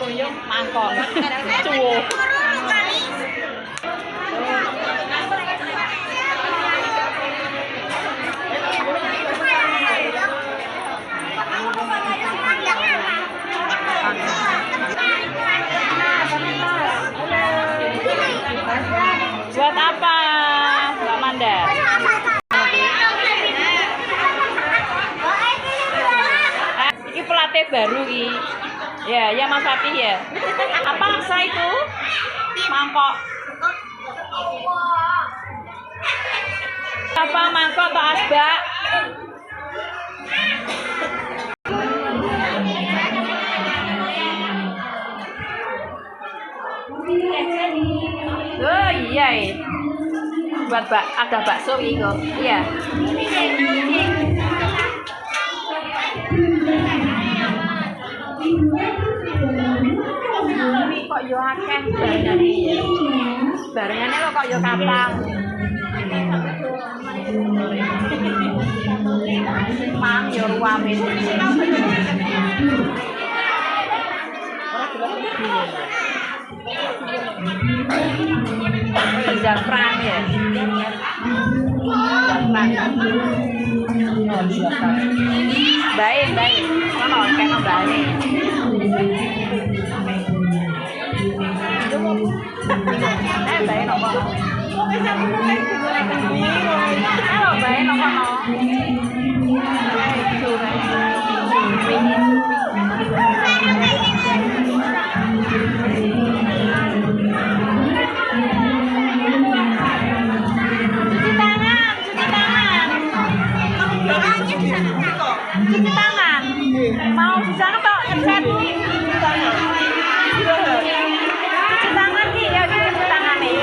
kuyung mangkok. Cuwo. Buat apa, Mbak Manda? Ini pelatih baru ini. Ya Mas Fatih ya. Apa rasa itu? Mangkok. Apa mangkok atau asbak? Oh iya, buat ada bakso itu, iya. Kok yo akeh barengane ya. Barengane kok yo kapang. Mang yo ruame. Zafran ya. Baik. Ono kena baik. Baik nopo. Halo, baik nopo. Cuci tangan. Mau di sana toh ngecat. Cuci tangan nih ya, cuci tangan nih.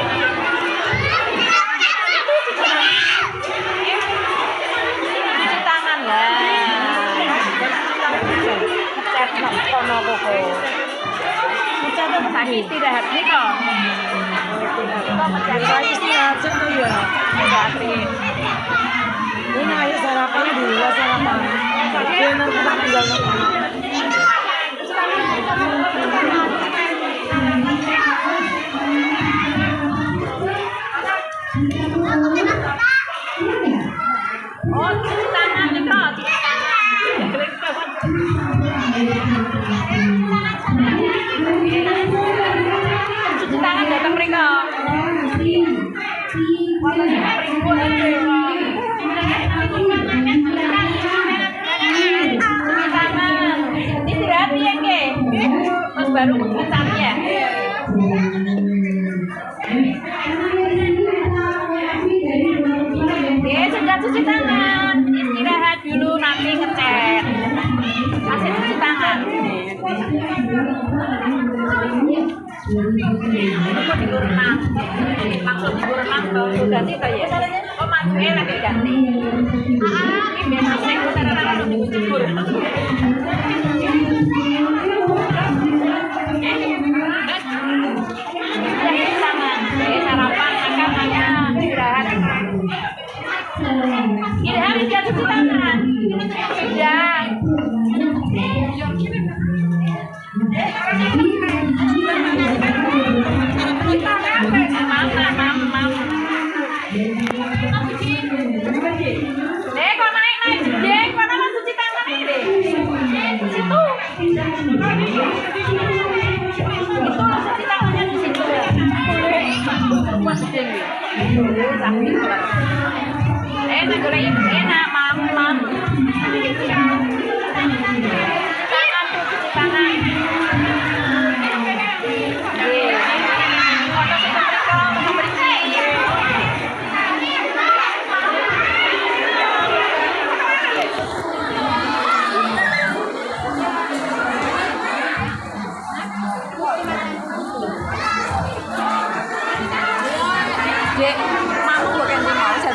Cuci tangan lah. Ngecat kono koko. Ngecat tuh sakit tidak hati kok. Kok ngecat lagi sih aja tuh ya. Enggak ini aja sarapannya di luar sarapan. Dia nanti tak tinggal oh, cuci tangan nih kok. Cuci tangan datang mereka. Terus baru ngecatnya. Sudah cuci tangan, istirahat dulu nanti ngecat. Masih cuci tangan. Kok di renang? Maksud di renang kalau ganti toh ya? Oh majunya lagi ganti. Ini biasanya aku cara-cara untuk dicebur. Sarapan makan istirahat. Ini hari dia cuci tangan. Sudah. Kok naik jeng, kok nama cuci tangan ini? Situ. Cuci tangannya di situ. Puas jeng. Enak goreng ibu enak, mam. Cuci tangan tuh, cuci tangan. Dek, mamu bukan di mau habis.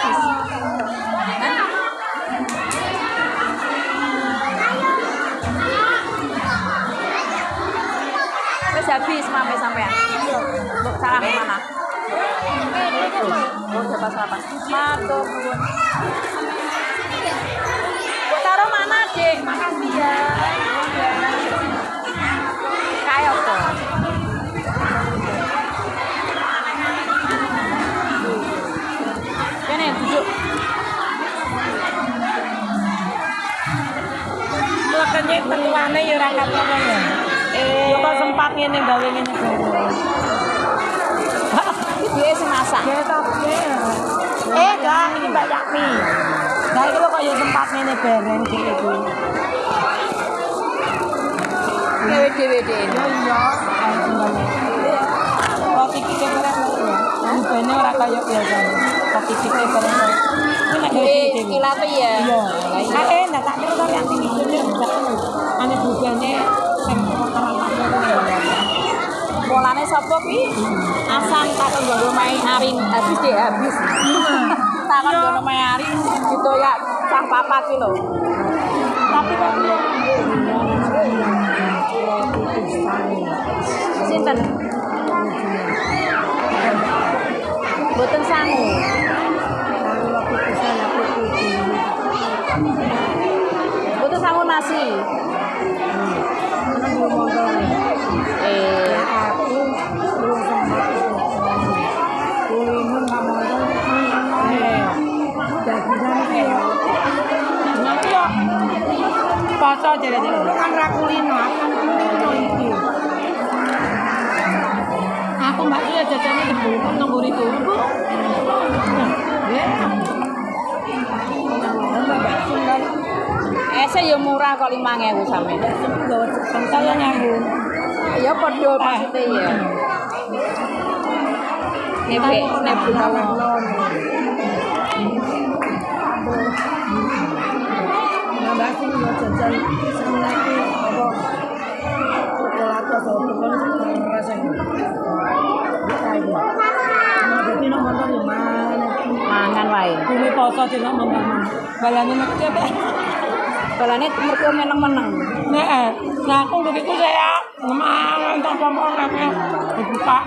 Wes habis mame sampean. Salah mana? Oh, siapa? Matur nuwun. Kok taruh mana, Dek? Makasih ya. Kayak apa? makan ngono ya. Yo kok sempat ngene gawe ngene bareng. Dia sih masak. Ya tapi. Enggak, ini Mbak Yakmi. Nah, itu kok ya sempat ngene bareng iki iku. Dewe-dewe. Ya iya, kok iki bareng ya. Rupane ora kaya biasa. Kok iki bareng. Ini nek dewe. Kilate ya. Iya. Nah, enak tak kira kok yang tinggi itu ane bugane sing Polane sapa ki? Asam takon nggo main aring habis. Takon nggo main aring ditoyak cah papat ki lho. tapi kok Sinten? Boten sangu. Boten sangu nasi. foto jere-jere kan ra kulino iki. Aku mbak iya jajane debul nang mburi turu, Bu. Nggih. Ese yo murah kok 5.000 sampe. Saya nyambung. Ya padha maksudnya ya. Nek bunga Mbak sing yo jajan seneng iki apa coklat atau pokoknya sing rasane. Jadi nang motor yo mangan wae. Kuwi poso dina motor. Balane nek Balane mergo meneng-meneng. Nek nah aku begitu saya ngemangan tompong nek dibuka.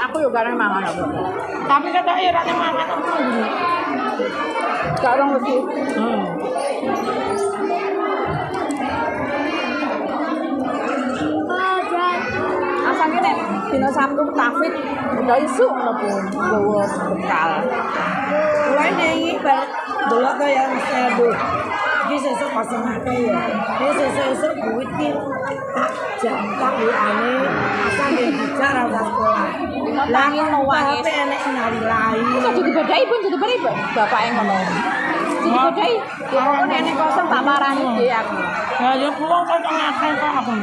Aku yo gareng mangan aku. Tapi kata irane mangan apa dulu. Gak orang mesti. Asal nek dina Sabtu tafid udah isu ngono pun gowo bekal. Mulai nengi bar delok kaya sedo. Iki sesuk pasang akeh ya. Iki sesuk duit ki jam tak ane asal bicara ra sekolah. Lah ngono wae. Tapi enek nari-lari. Iso dibedai pun dibedai bapake ngono. Dibedai ya kok nenek kosong tak parani dhewe aku. Ya yo pulang kok ngakeh kok apa.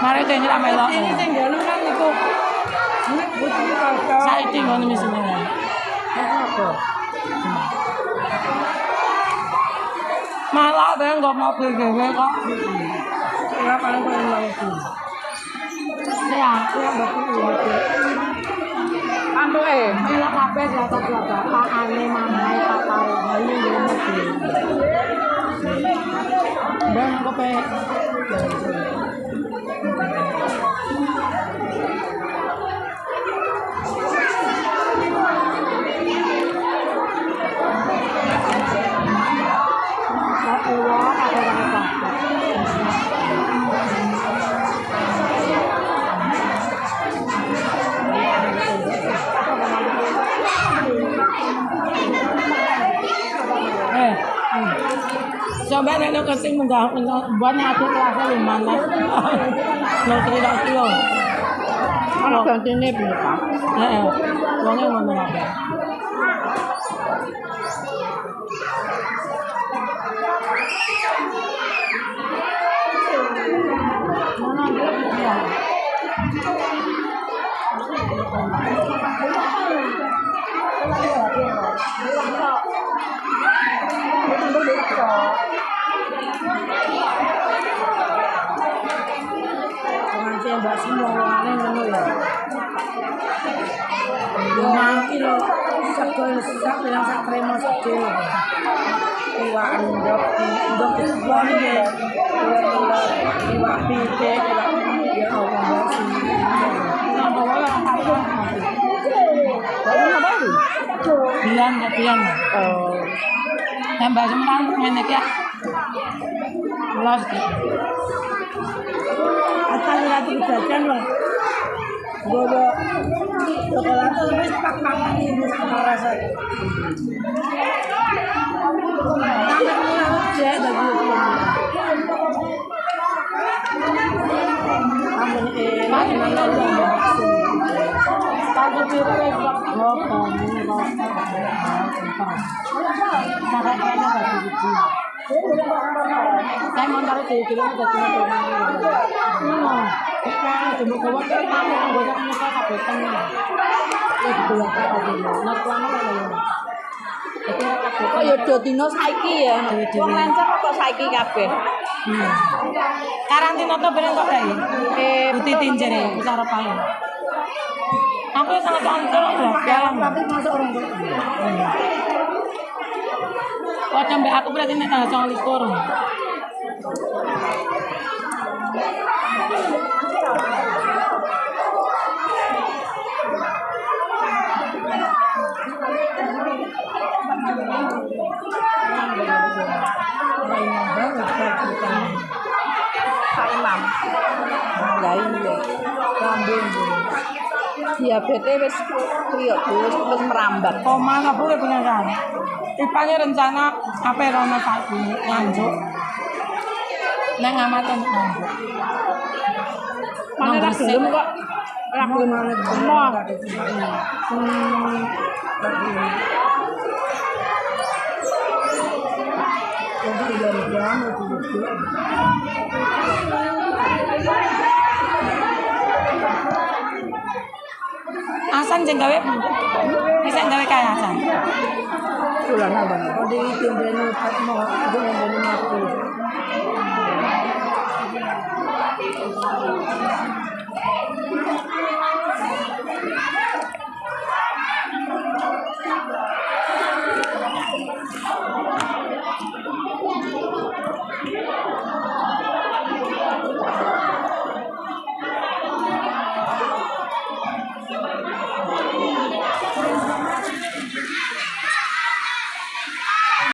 Mari dene ra melok. Ini sing jalu kan iku. Nek butuh kok. Saiki ngono misine. Apa? Malah ben nggak mau dhewe kok. Ya paling kok lagi. Ya, ya bapak. Antuke, Mila kabeh rata-rata pakane mamae papae bayi ngono iki. Ben kok pe. Coba nek kesing munggah buat ngatur kelasnya lumane. Lo tidak kilo. ana gantine piye, Pak? Heeh. Wonge ngono wae. Pengajian mbak semua orangnya ngono ya. Nanti lo sekali sak bilang sak terima sedih. Iwak ndok dibuang ya. Iwak pite ya Allah sih. Nama wala aku. Baru baru. Bilang. Oh. Tambah semenang ngene iki. Los. Asal ora jajan lho. Gowo coklat wis pak-pakan iki sama rasa. Sampai mulai aja dadi Saya mau taruh di kilo udah cuma cuma kawan kita tamu banyak muka kabel tengah. Itu yang apa dulu? Nak lama lah. Oh ya do dino saiki ya. Wong lancar kok saiki kabeh. Karantina to ben kok kae. Putih tinjere cara paling. Aku sangat kontrol ya. Tapi masuk orang tuh. Oh, sampai aku berarti nek tanggal 29. Pak Imam. Lah iya. Lambung. Diabetes wis kuwi wis merambat. Koma apa boleh beneran. Ipane rencana apa rono pagi nganjuk. Nang amatan nganjuk. Mana ra gelem kok. Ra gelem semua. Asan jeng gawe bisa gawe kaya asan. Bulan apa? Oh di timbene mau timbene mati.